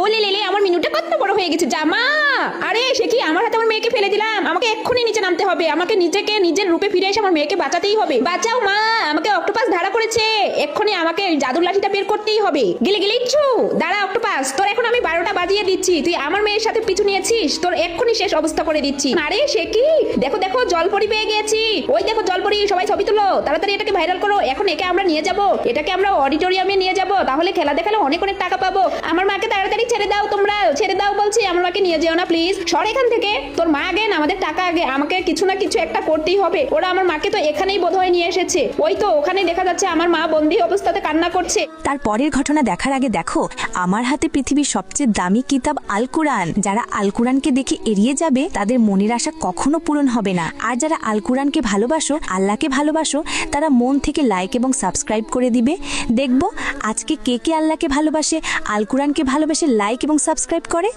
ওলে লেলে আমার মিনুটা কত বড় হয়ে গেছে জামা। আরে সে কি, আমার হাতে আমার মেয়েকে ফেলে দিলাম। আমাকে এক্ষুনি নিচে নামতে হবে, আমাকে নিজেকে নিজের রূপে ফিরে এসে আমার মেয়েকে বাঁচাতেই হবে। বাঁচাও মা, আমাকে অক্টোপাস ধারা করেছে, এক্ষুনি আমাকে জাদুর লাঠিটা বের করতেই হবে। গেলে গেলে ইচ্ছু দাঁড়া অক্টোপাস, তোর এখন আমি 12টা বাজিয়ে দিচ্ছি, তুই আমার মেয়ের সাথে পিছু নিয়েছিস, তোর এক্ষুনি শেষ অবস্থা করে দিচ্ছি। আরে সে কি, দেখো দেখো জলপরি পেয়ে গেছি, ওই দেখো জলপরি, সবাই ছবি তুলো তাড়াতাড়ি, এটাকে ভাইরাল করো। এখন একে আমরা নিয়ে যাব, এটাকে আমরা অডিটোরিয়ামে নিয়ে যাব, তাহলে খেলা দেখালে অনেক অনেক টাকা পাবো। আমার মাকে তাড়াতাড়ি ছেড়ে দাও, তোমরা ছেড়ে দাও বলছি, আমার মাকে নিয়ে যেও না প্লিজ, সর এখান থেকে। তোর মা আগে না আমাদের টাকা আগে, আমাকে কিছু না কিছু একটা করতেই হবে। ওরা আমার মাকে তো এখানেই বোধহয় নিয়ে এসেছে, ওই তো ওখানেই দেখা যাচ্ছে আমার মা বন্দি অবস্থাতে কান্না করছে। তার পরের ঘটনা দেখার আগে দেখো, আমার হাতে পৃথিবীর সবচেয়ে দামি কিতাব আল কুরআন। যারা আল কুরআনকে দেখে এড়িয়ে যাবে তাদের মনের আশা কখনো পূরণ হবে না। আর যারা আল কুরআনকে ভালোবাসো, আল্লাহকে ভালোবাসো, তারা মন থেকে লাইক এবং সাবস্ক্রাইব করে দিবে। দেখবো আজকে কে কে আল্লাহকে ভালোবাসে, আল কুরআনকে ভালোবাসে, লাইক এবং সাবস্ক্রাইব করে।